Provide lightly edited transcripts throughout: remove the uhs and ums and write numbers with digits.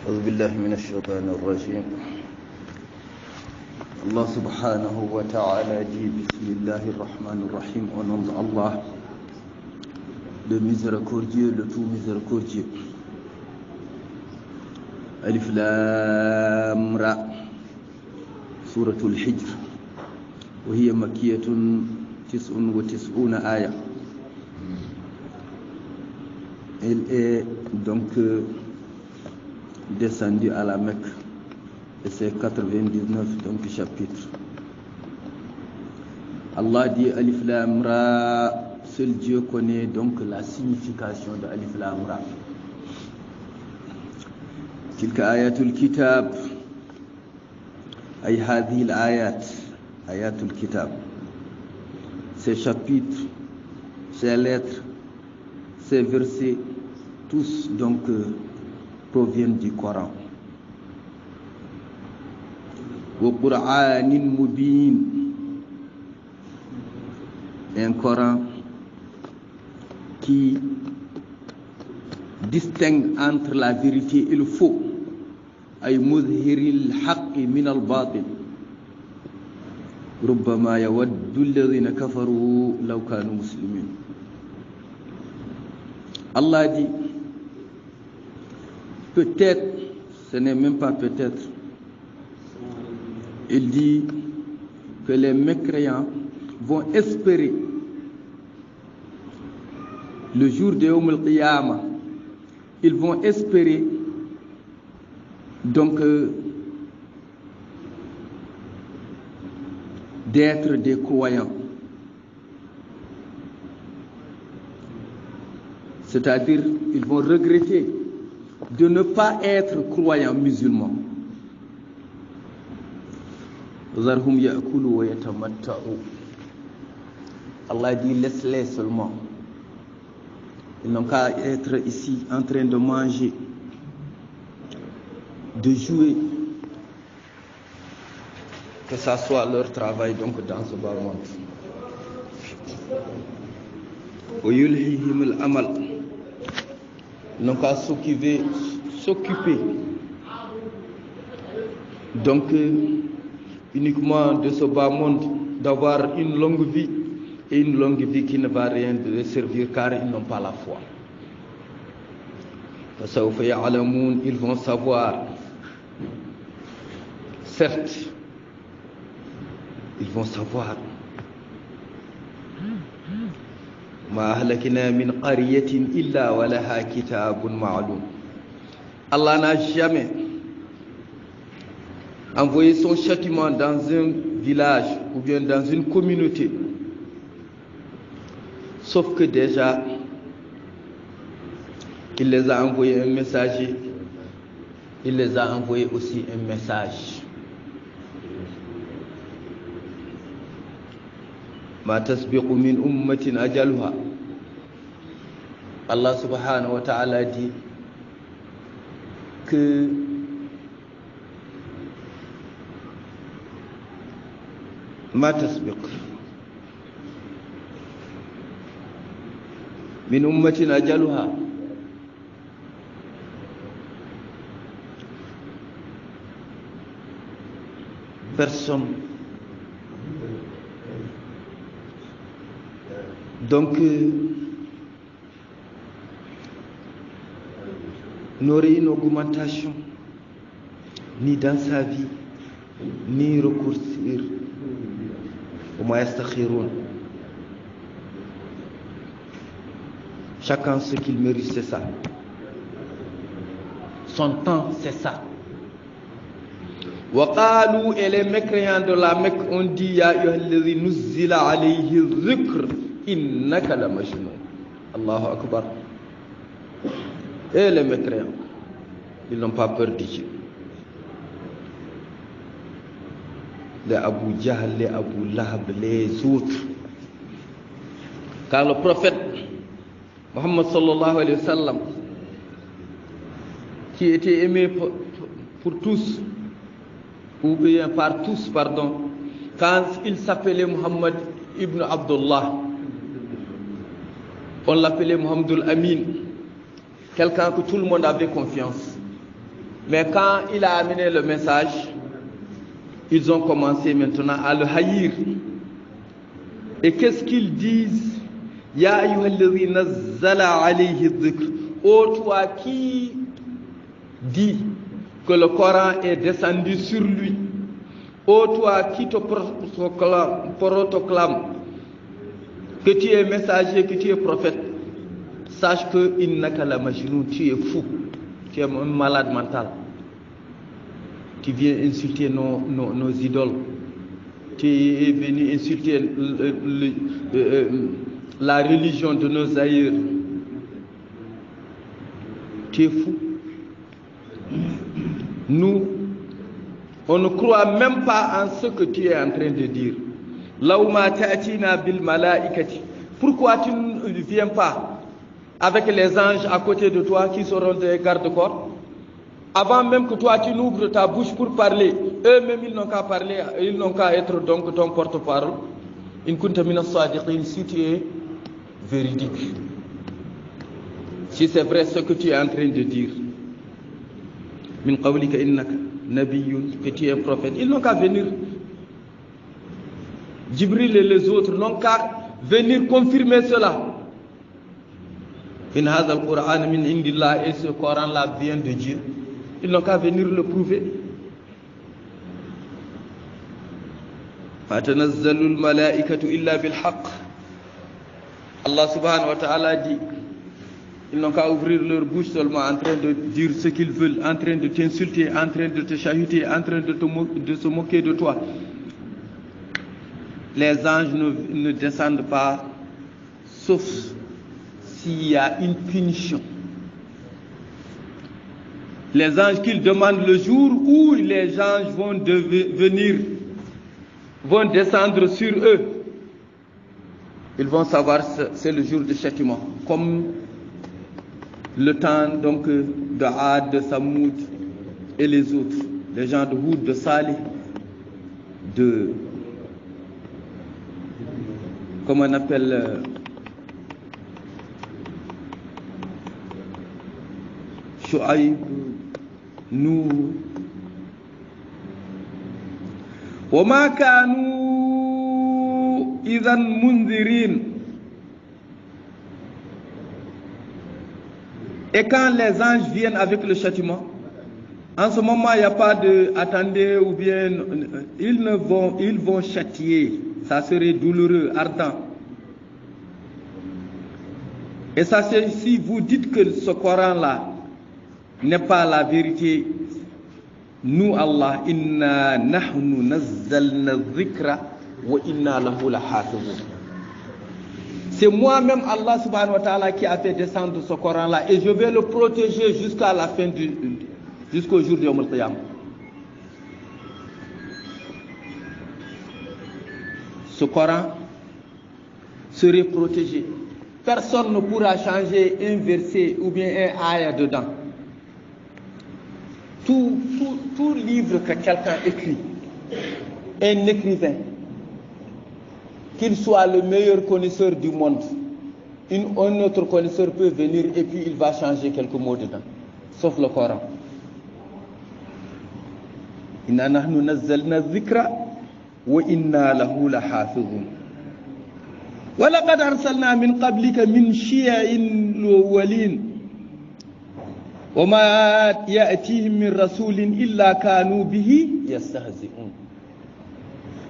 أعوذ بالله من الشيطان الرجيم. Allah subhanahu wa ta'ala dit Bismillahirrahmanirrahim, au nom d'Allah, le miséricordieux, le tout miséricordieux. Alif Lam Ra, Suratul Hijr, وهي مكية 99 آية. Elle est donc descendue à la Mecque et c'est 99 donc chapitres. Allah dit Alif Lam Ra, seul Dieu connaît donc la signification de Alif Lam Ra. تلك آيات الكتاب أي هذه الآيات آيات الكتاب. Ces chapitres, ces lettres, ces versets, tous donc proviennent du Coran. Wa Qur'anin mubin, un Coran qui distingue entre la vérité et le faux, ay muzhiril haqqi min al batil. ربما يود الذين كفروا لو كانوا مسلمين. Allah dit, peut-être, ce n'est même pas peut-être, il dit que les mécréants vont espérer le jour de Yawm al-Qiyamah, ils vont espérer donc d'être des croyants. C'est-à-dire, ils vont regretter de ne pas être croyants musulmans. Zarhum ya'kulu wa yatamatta'u. Allah dit laisse-les seulement. Ils n'ont qu'à être ici en train de manger, de jouer, que ça soit leur travail donc dans ce bas monde. Wa yulhihim al-amal. Ils n'ont qu'à s'occuper donc uniquement de ce bas monde, d'avoir une longue vie, et une longue vie qui ne va rien de servir car ils n'ont pas la foi. Fasawfa ya'lamun, ils vont savoir, certes, ils vont savoir. Ma ahlakna min qaryatin illa wa laha kitabun ma'lum. Allah n'a jamais envoyé son châtiment dans un village ou bien dans une communauté, sauf que déjà il les a envoyé un messager, il les a envoyé aussi un message. Ma tasbiqu min ummatin ajaluha. Allah subhanahu wa ta'ala dit que ma tasbiq min ummatin ajaluha. Personne donc n'aurait une augmentation ni dans sa vie, ni recours sur wa yastakhirun. Chacun ce qu'il mérite, c'est ça. Son temps, c'est ça. Wa qalu, et les mécréants de la Mecque ont dit ya ayyuhalladhi nuzzila alayhi dhikr innaka la majnun. Allahu akbar. Et les mécréants, ils n'ont pas peur de Dieu. Les Abu Jahl, les Abu Lahab, les autres. Car le prophète Muhammad sallallahu alayhi wa sallam, qui était aimé pour tous, ou bien par tous, pardon, quand il s'appelait Muhammad ibn Abdullah, on l'appelait Muhammadul Amin, quelqu'un que tout le monde avait confiance. Mais quand il a amené le message, ils ont commencé maintenant à le haïr. Et qu'est-ce qu'ils disent? Ya ayyuhalladhi nazzala alayhi dhikr. Ô toi qui dis que le Coran est descendu sur lui. Ô toi qui te proclame que tu es messager, que tu es prophète, sache que innaka la majnun, tu es fou, tu es un malade mental. Tu viens insulter nos idoles. Tu es venu insulter la religion de nos aïeux. Tu es fou. Nous, on ne croit même pas en ce que tu es en train de dire. Pourquoi tu ne viens pas avec les anges à côté de toi qui seront des garde-corps? Avant même que toi tu n'ouvres ta bouche pour parler, eux-mêmes ils n'ont qu'à parler, ils n'ont qu'à être donc ton porte-parole. Si tu es véridique, si c'est vrai ce que tu es en train de dire, que tu es un prophète, ils n'ont qu'à venir. Jibril et les autres n'ont qu'à venir confirmer cela. Et ce Coran-là vient de Dieu. Ils n'ont qu'à venir le prouver. Allah subhanahu wa ta'ala dit, ils n'ont qu'à ouvrir leur bouche seulement en train de dire ce qu'ils veulent, en train de t'insulter, en train de te chahuter, en train de se moquer de toi. Les anges ne descendent pas, sauf s'il y a une punition. Les anges qu'ils demandent le jour où les anges vont descendre sur eux, ils vont savoir c'est le jour de châtiment, comme le temps donc de Ad, de Samoud et les autres, les gens de Houd, de Salih, de comment on appelle Shu'aib, Nuh. وما كانوا إذا منذرين. Et quand les anges viennent avec le châtiment, en ce moment il n'y a pas de attendez ou bien ils vont châtier. Ça serait douloureux, ardent. Et ça c'est si vous dites que ce Coran-là n'est pas la vérité. Nous, Allah, inna nahnu nazzalna dhikra wa inna lahu lahafizun. C'est moi-même, Allah subhanahu wa ta'ala, qui a fait descendre ce Coran-là et je vais le protéger jusqu'à la fin jusqu'au jour du Yawm al-Qiyamah. Ce Coran serait protégé. Personne ne pourra changer un verset ou bien un ayah dedans. Tout livre que quelqu'un écrit, un écrivain, qu'il soit le meilleur connaisseur du monde, un autre connaisseur peut venir et puis il va changer quelques mots dedans, sauf le Coran. Inna nahnu nazzalna dhikra wa inna lahu lahafizun. Wa laqad arsalna min qablika min shi'in al-awwalin. وما يأتيهم من رسول إلا كانوا به يستهزئون.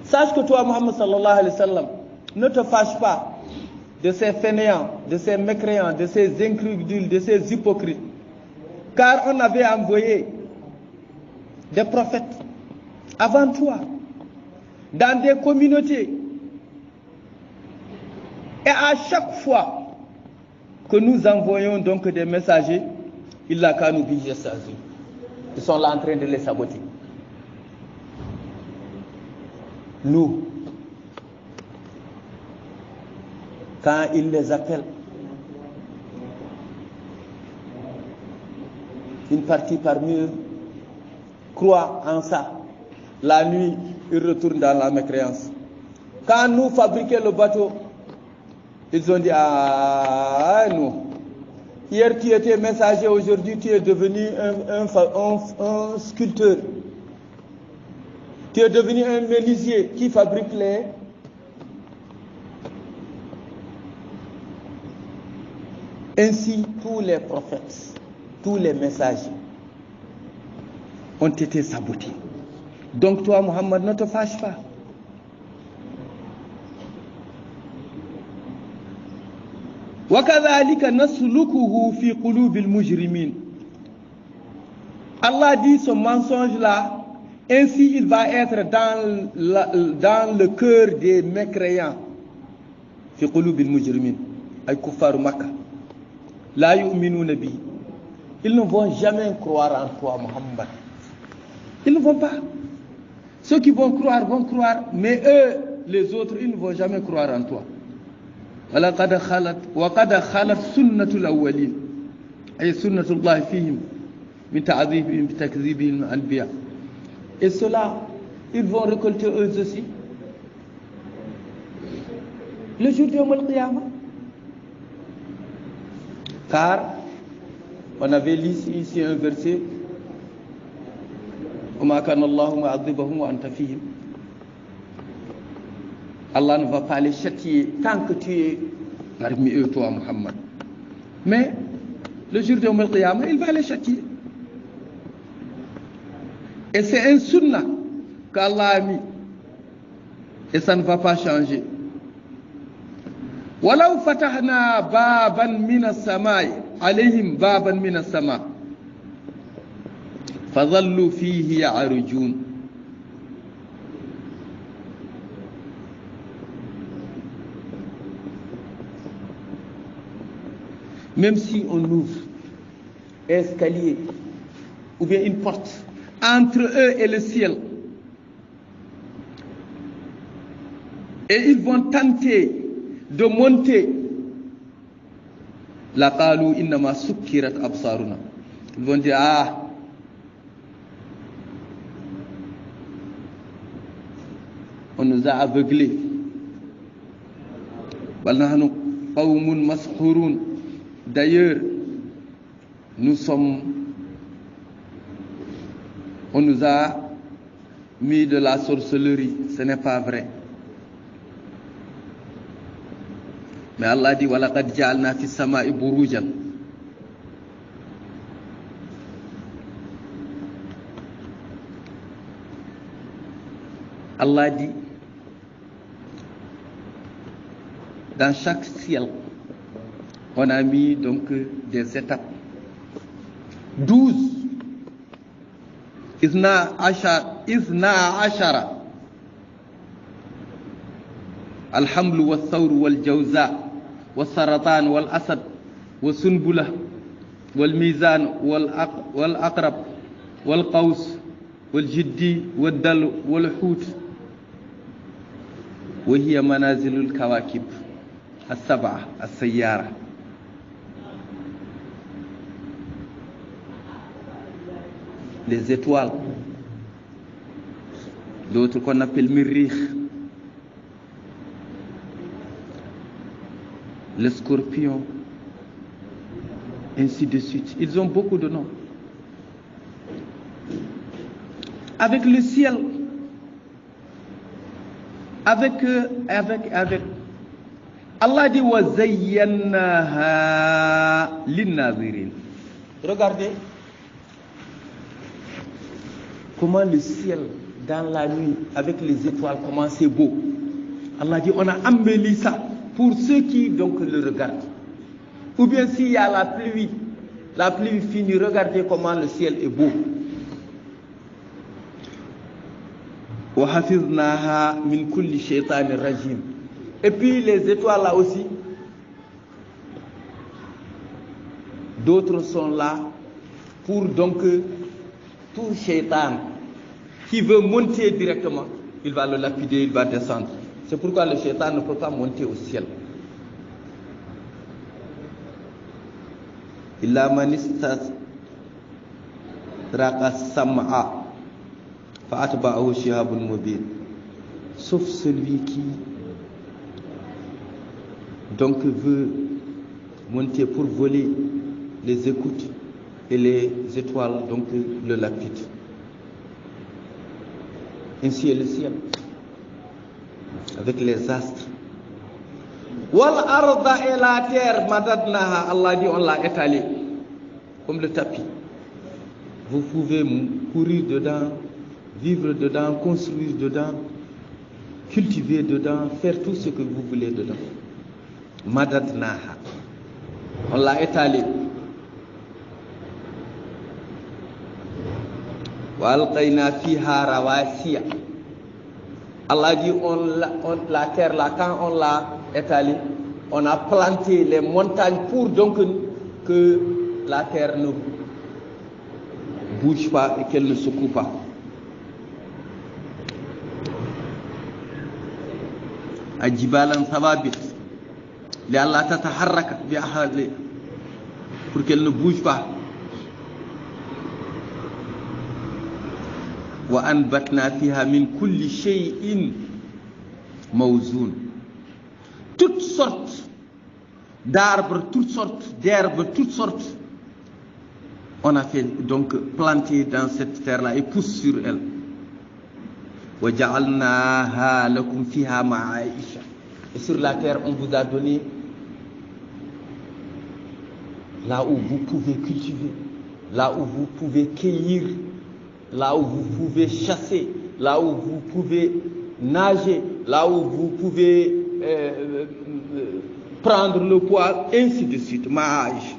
Sache que toi, Muhammad sallallahu alayhi wa sallam, ne te fâche pas de ces fainéants, de ces mécréants, de ces incrédules, de ces hypocrites. Car on avait envoyé des prophètes avant toi, dans des communautés. Et à chaque fois que nous envoyons donc des messagers, ils sont là en train de les saboter. Nous, quand ils les appellent, une partie parmi eux croit en ça. La nuit, ils retournent dans la mécréance. Quand nous fabriquons le bateau, ils ont dit, ah, nous, Hier, tu étais messager, aujourd'hui, tu es devenu un sculpteur. Tu es devenu un menuisier qui fabrique les... Ainsi, tous les prophètes, tous les messagers ont été sabotés. Donc toi, Muhammad, ne te fâche pas. وَكَذَلِكَ نَسْلُكُهُ فِي قُلُوبِ الْمُجْرِمِينَ. Allah dit ce mensonge-là, ainsi il va être dans le cœur des mécréants. فِي قُلُوبِ الْمُجْرِمِينَ ay kuffar Makkah. La yu'minuna bi. Ils ne vont jamais croire en toi, Muhammad. Ils ne vont pas. Ceux qui vont croire, mais eux, les autres, ils ne vont jamais croire en toi. وَقَدْ خَلَتْ سُنَّةُ الْأَوَّلِينَ أي سُنَّةُ اللَّهِ فِيهِمْ مِنْ تَعْذِيبِهِمْ بِتَكْذِيبِهِمْ الْأَنْبِيَاءَ. Et cela, ils vont récolter eux aussi le jour de Yawm al-Qiyamah. Car on avait lu ici un verset وَمَا كَانَ اللَّهُ مُعَذِّبَهُمْ وَأَنْتَ فِيهِمْ. Allah ne va pas les châtier tant que tu es parmi eux, toi, Muhammad. Mais le jour de Yawm al-Qiyamah, il va les châtier. Et c'est un sunnah qu'Allah a mis. Et ça ne va pas changer. وَلَوْ فَتَحْنَا بَابًا مِنَ السَّمَاءِ عَلَيْهِمْ بَابًا مِنَ السَّمَاءِ فَظَلُّوا فِيهِ يَعْرُجُونَ. Même si on ouvre un escalier ou bien une porte entre eux et le ciel, et ils vont tenter de monter, la qalu innama sukkirat absaruna. Ils vont dire on nous a aveuglés. Bal nahnu qawmun maskhurun. D'ailleurs, on nous a mis de la sorcellerie. Ce n'est pas vrai. Mais Allah dit وَلَقَدْ جَعَلْنَا فِي السَّمَاءِ بُرُوجًا. Allah dit dans chaque ciel on a mis donc des étapes. 12. Isna ashara. الحمل والثور والجوزاء والسرطان والأسد والسنبلة والميزان والأقرب والقوس والجدي والدلو والحوت وهي منازل الكواكب السبعة السيارة. Les étoiles, d'autres qu'on appelle Mirrikh, le scorpion, ainsi de suite. Ils ont beaucoup de noms. Avec le ciel, avec Allah dit wa zayyannaha lin-nazirin. Regardez comment le ciel dans la nuit avec les étoiles, comment c'est beau. Allah dit on a embelli ça pour ceux qui donc le regardent. Ou bien s'il y a la pluie finit, regardez comment le ciel est beau. Wa hafiznaha min kulli shaytanir rajim. Et puis les étoiles là aussi, d'autres sont là pour donc tout shaytan qui veut monter directement, il va le lapider, il va descendre. C'est pourquoi le shaytan ne peut pas monter au ciel. Illa man istatraqa as-sam'a fa atba'ahu shihabun mubin. Sauf celui qui donc veut monter pour voler les écoute et les étoiles, donc le lapident. Ainsi est le ciel, avec les astres. Wal arda et la terre, madadnaha, Allah dit on l'a étalé, comme le tapis. Vous pouvez courir dedans, vivre dedans, construire dedans, cultiver dedans, faire tout ce que vous voulez dedans. Madadnaha, on l'a étalé. Wa alqayna fiha rawasiya. Allah dit la terre là, quand on l'a étalée, on a planté les montagnes pour donc que la terre ne bouge pas et qu'elle ne secoue pas. Ajibalan sababit li Allah tataharraka bi ahli, pour qu'elle ne bouge pas. Wa anbatna fiha min kulli shay'in mawzun. Toutes sortes d'arbres, toutes sortes d'herbes, toutes sortes, on a fait donc planter dans cette terre-là et pousse sur elle. Wa ja'alnaha lakum fiha ma'aisha. Et sur la terre, on vous a donné là où vous pouvez cultiver, là où vous pouvez cueillir, là où vous pouvez chasser, là où vous pouvez nager, là où vous pouvez prendre le poids, ainsi de suite. Ma'aj.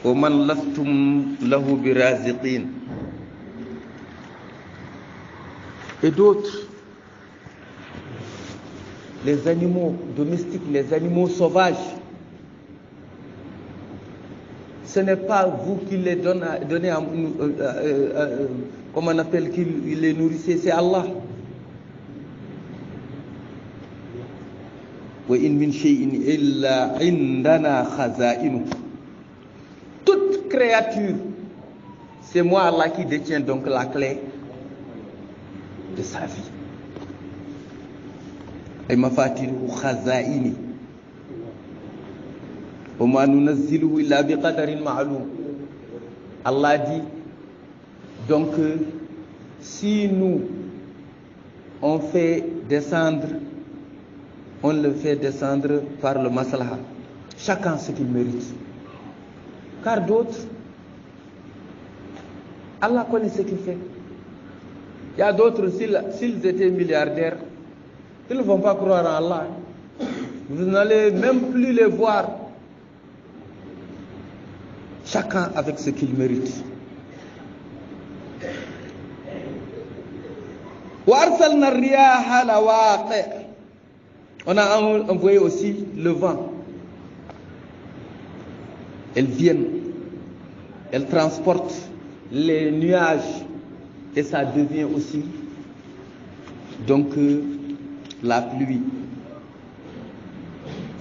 وَمَنْ لَسْتُمْ لَهُ بِرَازِقِينَ. Et d'autres, les animaux domestiques, les animaux sauvages, ce n'est pas vous qui les donnez comme on appelle, qui les nourrissez, c'est Allah. وَإِن مِّن شَيْءٍ إِلَّا عِندَنَا خَزَائِنُهُ. Toute créature, c'est moi Allah qui détient donc la clé de sa vie. Et mafatihu khazaini. Wa ma nunazziluhu illa bi qadarin ma'lum. Allah dit donc si nous on fait descendre, on le fait descendre par le maslaha, chacun ce qu'il mérite. Car d'autres, Allah connaît ce qu'il fait. Il y a d'autres, s'ils étaient milliardaires, ils ne vont pas croire en Allah. Vous n'allez même plus les voir. Chacun avec ce qu'il mérite. On a envoyé aussi le vent. Elles viennent, elles transportent les nuages et ça devient aussi donc la pluie.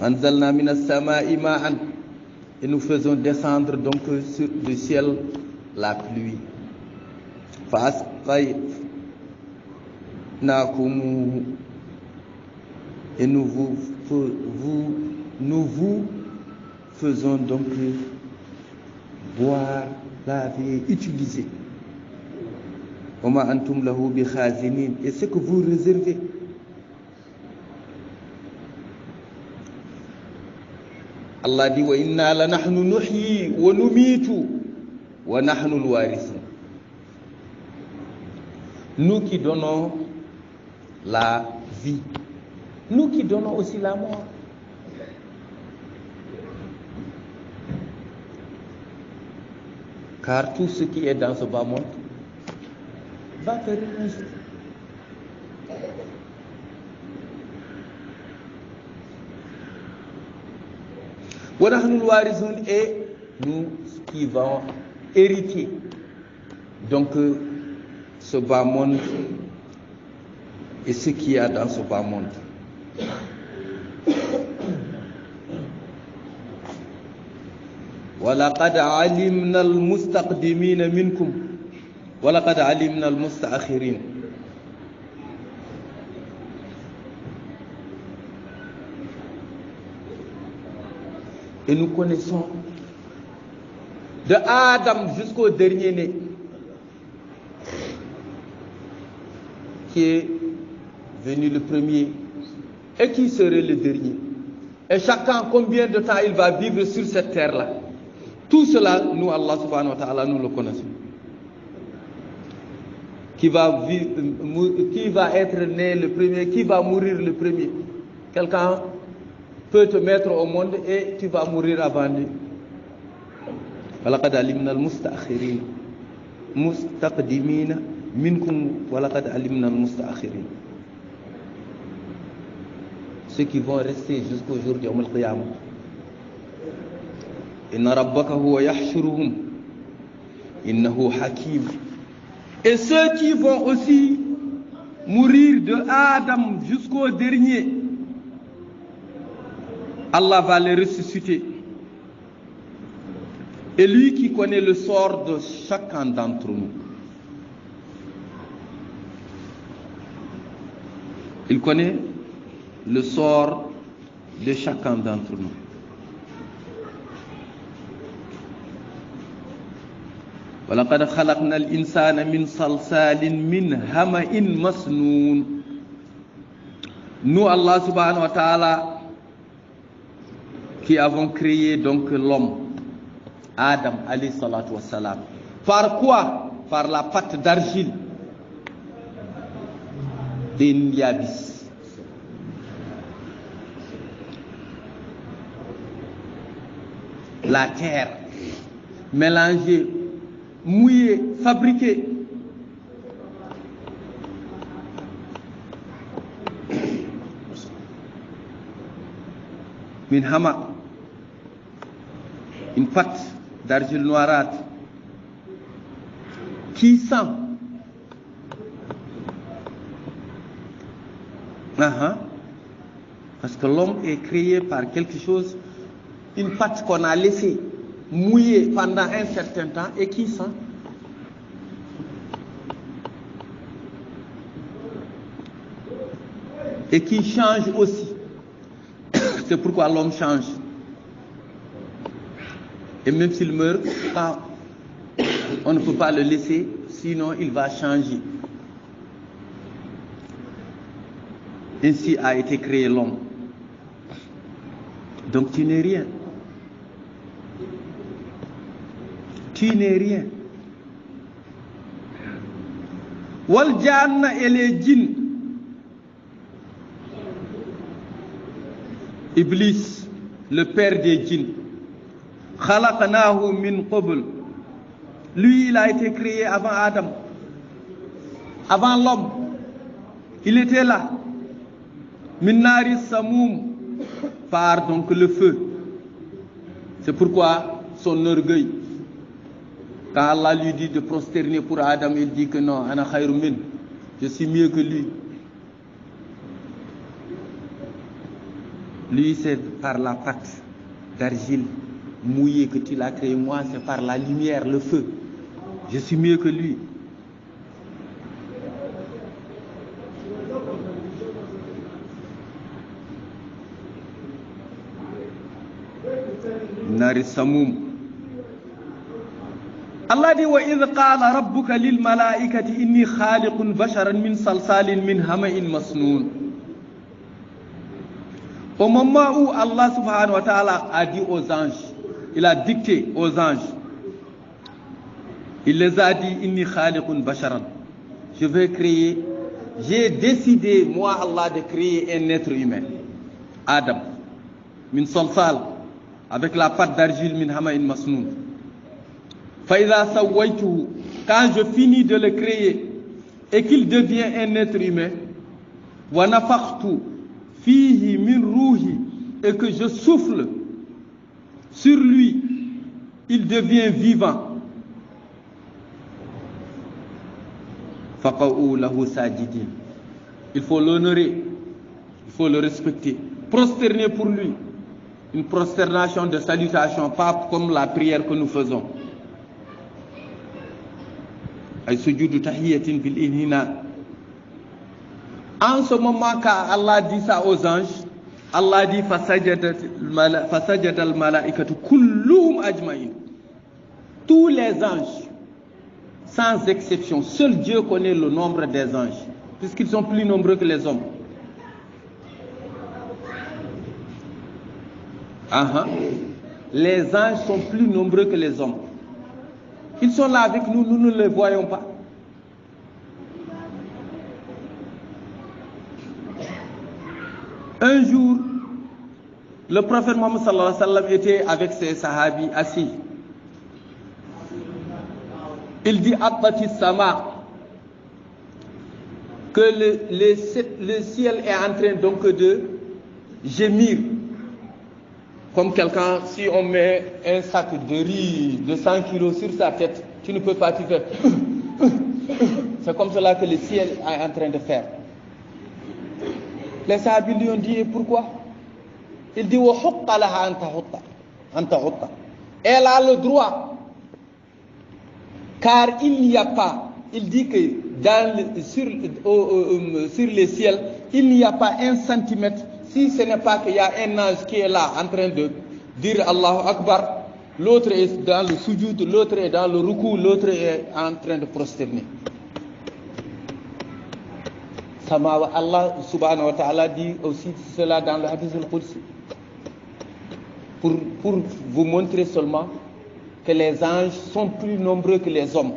Anzalna minas sama'i ma'an, et nous faisons descendre donc sur le ciel la pluie. Fa'asqaynakum, et nous vous faisons donc boire, laver, utiliser. Wama antum lahu bi khazinin, et ce que vous réservez. Allah dit wa inna la nahnu nuhyi wa numitu wa nahnu al-warithun. Nous qui donnons la vie, nous qui donnons aussi la mort. Car tout ce qui est dans ce bas monde va périr un jour. Wa nahnu al-warithun, et nous qui vont hériter donc ce bas monde et ce qu'il y a dans ce bas monde. وَلَقَدْ عَلِمْنَا الْمُسْتَقْدِمِينَ مِنْكُمْ وَلَقَدْ عَلِمْنَا الْمُسْتَأْخِرِينَ. Et nous connaissons de Adam jusqu'au dernier né qui est venu le premier et qui serait le dernier. Et chacun, combien de temps il va vivre sur cette terre-là. Tout cela, nous, Allah subhanahu wa ta'ala, nous le connaissons. Qui va être né le premier, qui va mourir le premier. Quelqu'un peut te mettre au monde et tu vas mourir avant lui. وَلَقَدْ عَلِمْنَا الْمُسْتَأْخِرِينَ مُسْتَقْدِمِينَ مِنْكُمْ وَلَقَدْ عَلِمْنَا الْمُسْتَأْخِرِينَ. Ceux qui vont rester jusqu'au jour du Yawm al-Qiyamah. Inna rabbaka huwa yahshuruhum innahu hakim. Et ceux qui vont aussi mourir de Adam jusqu'au dernier, Allah va les ressusciter. Et lui qui connaît le sort de chacun d'entre nous. Il connaît le sort de chacun d'entre nous. وَلَقَدْ خَلَقْنَا الْإِنسَانَ مِنْ صَلْصَالٍ مِنْ هَمَإٍ مَسْنُونٍ. Nous, Allah subhanahu wa ta'ala, qui avons créé donc l'homme, Adam alayhi salatu wa salam. Par quoi? Par la pâte d'argile d'Inyabis. La terre mélangée, mouillée, fabriquée. Min hama, une pâte d'argile noirâtre qui sent. Parce que l'homme est créé par quelque chose, une pâte qu'on a laissée mouiller pendant un certain temps et qui sent. Et qui change aussi. C'est pourquoi l'homme change. Et même s'il meurt, on ne peut pas le laisser, sinon il va changer. Ainsi a été créé l'homme. Donc tu n'es rien. Tu n'es rien. Wal janna et les djinns. Iblis, le père des djinns. Khalaqnahu min qabl. Lui, il a été créé avant Adam. Avant l'homme. Il était là. Min nari samoum. Par donc le feu. C'est pourquoi son orgueil. Quand Allah lui dit de prosterner pour Adam, il dit que non, ana khayru min. Je suis mieux que lui. Lui, c'est par la pâte d'argile mouillée que tu l'as créé. Moi, c'est par la lumière, le feu. Je suis mieux que lui. Nari samoum. Allah dit wa idh qala rabbuka lil malaikati inni khaliqun basharan min salsalin min hama'in masnoun. Au moment où Allah subhanahu wa ta'ala a dit aux anges, il a dicté aux anges, il les a dit inni khaliqun basharan. Je vais créer, j'ai décidé moi Allah de créer un être humain. Adam min salsal, avec la pâte d'argile min hama'in masnoun. Faïda sawaytuhu, quand je finis de le créer et qu'il devient un être humain, wa nafakhtu fihi min ruhi, et que je souffle sur lui, il devient vivant. Faqa'u lahu sajidin. Il faut l'honorer, il faut le respecter, prosterner pour lui. Une prosternation de salutation, pas comme la prière que nous faisons. En ce moment, quand Allah dit ça aux anges, Allah dit fasajada al-malaikatu kulluhum ajma'in. Tous les anges, sans exception, seul Dieu connaît le nombre des anges, puisqu'ils sont plus nombreux que les hommes. Les anges sont plus nombreux que les hommes. Ils sont là avec nous, nous ne les voyons pas. Un jour, le prophète Mohammed sallallahu alayhi wa sallam était avec ses sahabis assis. Il dit Attati sama, que le ciel est en train donc de gémir. Comme quelqu'un, si on met un sac de riz de 100 kilos sur sa tête, tu ne peux pas t'y faire. C'est comme cela que le ciel est en train de faire. Les sahabis lui ont dit, et pourquoi? Il dit, elle a le droit, car il n'y a pas, il dit que sur les ciels, il n'y a pas un centimètre, si ce n'est pas qu'il y a un ange qui est là en train de dire Allahu Akbar, l'autre est dans le sujoud, l'autre est dans le ruku, l'autre est en train de prosterner. Allah subhanahu wa ta'ala dit aussi cela dans le hadith al-Qudsi. Pour vous montrer seulement que les anges sont plus nombreux que les hommes.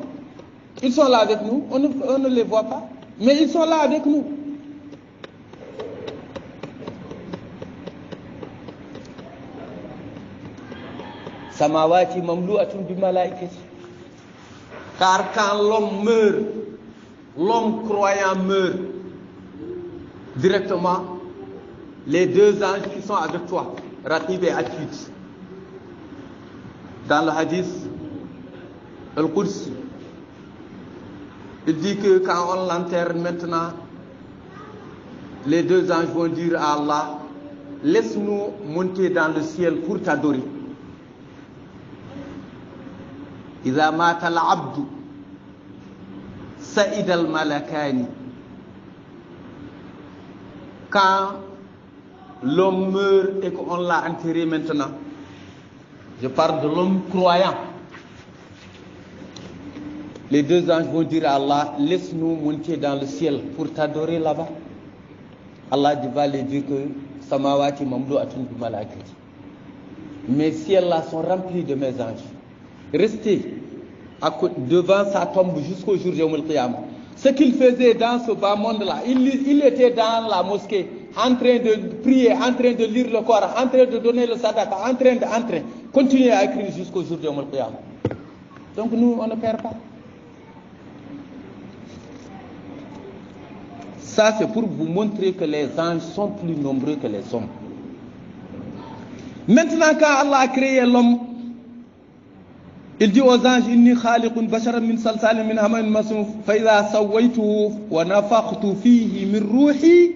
Ils sont là avec nous, on ne les voit pas, mais ils sont là avec nous. Samawati mamlu'atun bi malaikati. Car quand l'homme meurt, l'homme croyant meurt, directement, les deux anges qui sont avec toi, Raqib et Atid, dans le hadith Al-Qudsi, il dit que quand on l'enterre maintenant, les deux anges vont dire à Allah, laisse-nous monter dans le ciel pour t'adorer. إذا مات العبد سئد الملكان. Quand l'homme meurt et qu'on l'a enterré maintenant, je parle de l'homme croyant, les deux anges vont dire à Allah, laisse-nous monter dans le ciel pour t'adorer là-bas. Allah va lui dire que Samawati mamlu'atun bi malaikati. Mes ciels là sont remplis de mes anges. Restez devant sa tombe jusqu'au jour de Yawm al-Qiyamah. Ce qu'il faisait dans ce bas monde-là, il était dans la mosquée, en train de prier, en train de lire le Coran, en train de donner le sadaqa, en train, continuer à écrire jusqu'au jour de Yawm al-Qiyamah. Donc nous, on ne perd pas. Ça, c'est pour vous montrer que les anges sont plus nombreux que les hommes. Maintenant, quand Allah a créé l'homme, il dit aux anges, Inni khaliqun basharan min salsalin min hamain masnun, fa idha sawaytuhu wa nafakhtu fihi min ruhi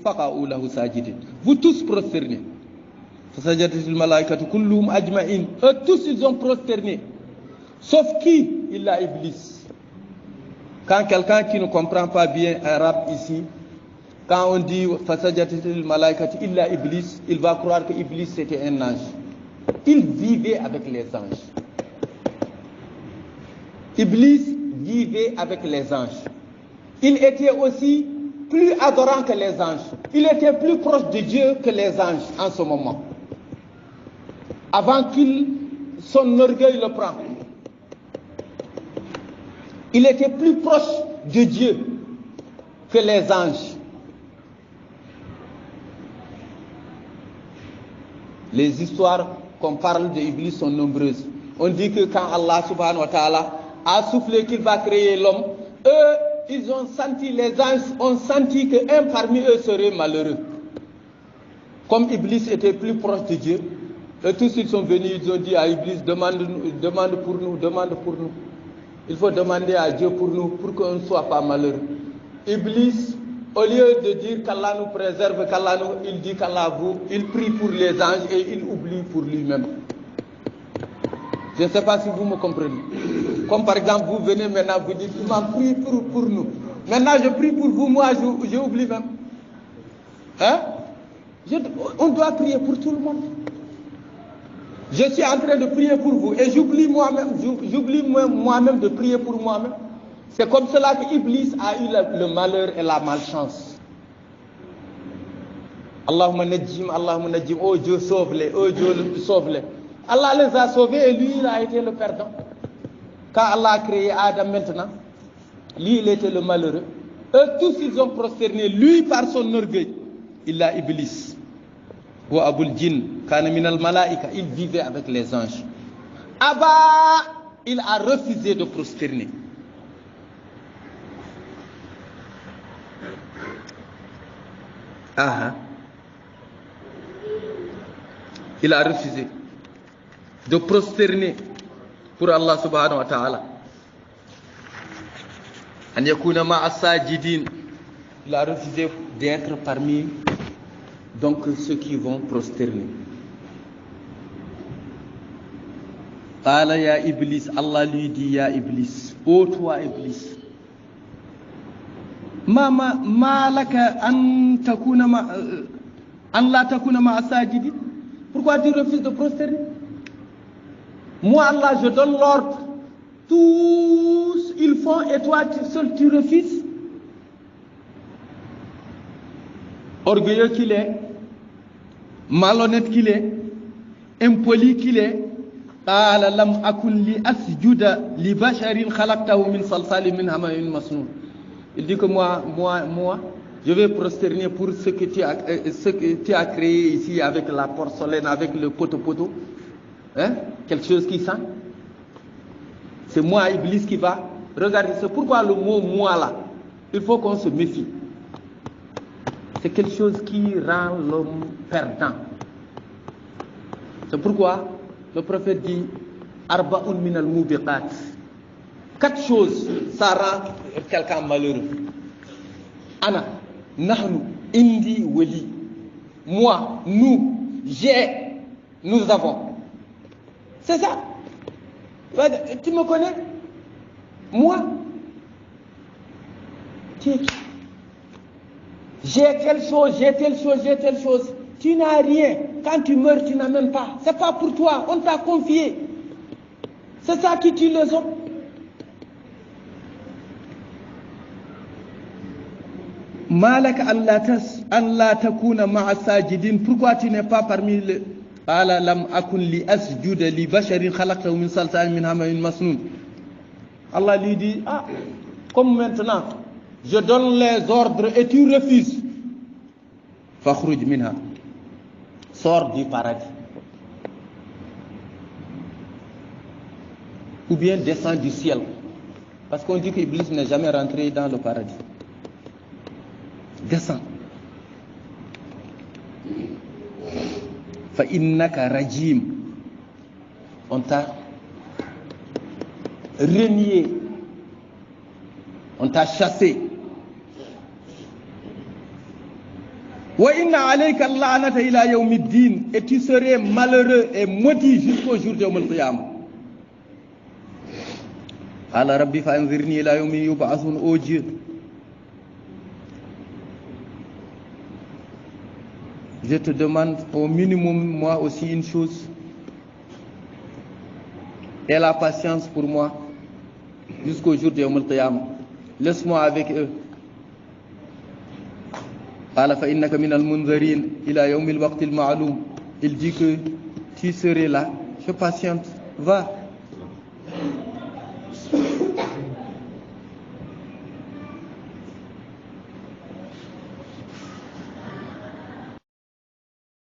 faqa'u lahu sajidin. Vous tous prosternez. Fasajadatil malaikatu kulluhum ajma'in. Eux tous ils ont prosterné. Sauf qui? Il a Iblis. Quand quelqu'un qui ne comprend pas bien arabe ici, quand on dit fasajadatil malaikatu illa Iblis, il va croire que Iblis c'était un ange. Il vivait avec les anges. Iblis vivait avec les anges. Il était aussi plus adorant que les anges. Il était plus proche de Dieu que les anges en ce moment. Avant son orgueil le prend. Il était plus proche de Dieu que les anges. Les histoires qu'on parle d'Iblis sont nombreuses. On dit que quand Allah subhanahu wa ta'ala a soufflé qu'il va créer l'homme, eux, ils ont senti, les anges ont senti qu'un parmi eux serait malheureux. Comme Iblis était plus proche de Dieu, eux tous ils sont venus, ils ont dit à Iblis, demande pour nous, demande pour nous. Il faut demander à Dieu pour nous, pour qu'on ne soit pas malheureux. Iblis, au lieu de dire qu'Allah nous préserve, il dit qu'Allah il prie pour les anges et il oublie pour lui-même. Je ne sais pas si vous me comprenez. Comme par exemple, vous venez maintenant, vous dites, tu m'as prié pour nous. Maintenant, je prie pour vous, moi, j'oublie même. Hein? On doit prier pour tout le monde. Je suis en train de prier pour vous et j'oublie moi-même de prier pour moi-même. C'est comme cela que Iblis a eu le malheur et la malchance. Allahumma najjim, oh Dieu sauve-les, oh Dieu sauve-les. Allah les a sauvés et lui il a été le perdant. Quand Allah a créé Adam maintenant, lui il était le malheureux. Eux tous ils ont prosterné, lui par son orgueil. Il a Iblis. Wa Abul Jinn, kana minal malaika, il vivait avec les anges. Abba, il a refusé de prosterner. Il a refusé de prosterner pour Allah subhanahu wa ta'ala. An yakuna ma'a sajidin. Il a refusé d'être parmi donc ceux qui vont prosterner. Qala ya Iblis, Allah lui dit ya Iblis, ô toi Iblis, ma laka an la takuna ma'a sajidin. Pourquoi tu refuses de prosterner? Moi Allah je donne l'ordre, tous ils font et toi seul tu refuses. Orgueilleux qu'il est, malhonnête qu'il est, impoli qu'il est, قال لم أكن لأسجد لبشر خلقته من صلصال من حمأ مسنون. Il dit que moi, je vais prosterner pour ce que tu as créé ici avec la porcelaine, avec le poteau, hein? Quelque chose qui sent. C'est moi, Iblis, qui va. Regardez, c'est pourquoi le mot moi là, il faut qu'on se méfie. C'est quelque chose qui rend l'homme perdant. C'est pourquoi le prophète dit Arba'un min al-mubiqat. 4 choses, ça rend quelqu'un malheureux. Ana, nahnu, indi, wali. Moi, nous, j'ai, nous avons. C'est ça. Tu me connais? Moi, tu es qui? J'ai telle chose, j'ai telle chose, j'ai telle chose. Tu n'as rien. Quand tu meurs, tu n'as même pas. C'est pas pour toi. On t'a confié. C'est ça qui tue les hommes. Malak Allah takuna ma'a sajidin. Pourquoi tu n'es pas parmi les Qala lam akun li asjuda li basharin khalaqtahu min salsalin min hama'in masnun. Allah lui dit, comme maintenant, je donne les ordres et tu refuses. Fakhruj minha. Sors du paradis. Ou bien descends du ciel. Parce qu'on dit qu'Iblis n'est jamais rentré dans le paradis. Descends. Fa innaka rajim. On t'a renié. On t'a chassé. Wa inna alayka al-la'nata ila yawmiddin. Et tu serais malheureux et maudit jusqu'au jour de Yawm al-Qiyamah. Qala rabbi fa'anzirni ila yawmi yub'athun. Oh Dieu, je te demande au minimum moi aussi une chose. Aie la patience pour moi jusqu'au jour de Yawm al-Qiyamah. Laisse-moi avec eux. Qala fa innaka min al-munzirin ila yawm al-waqt al-ma'lum. Il dit que tu serais là. Je patiente. Va.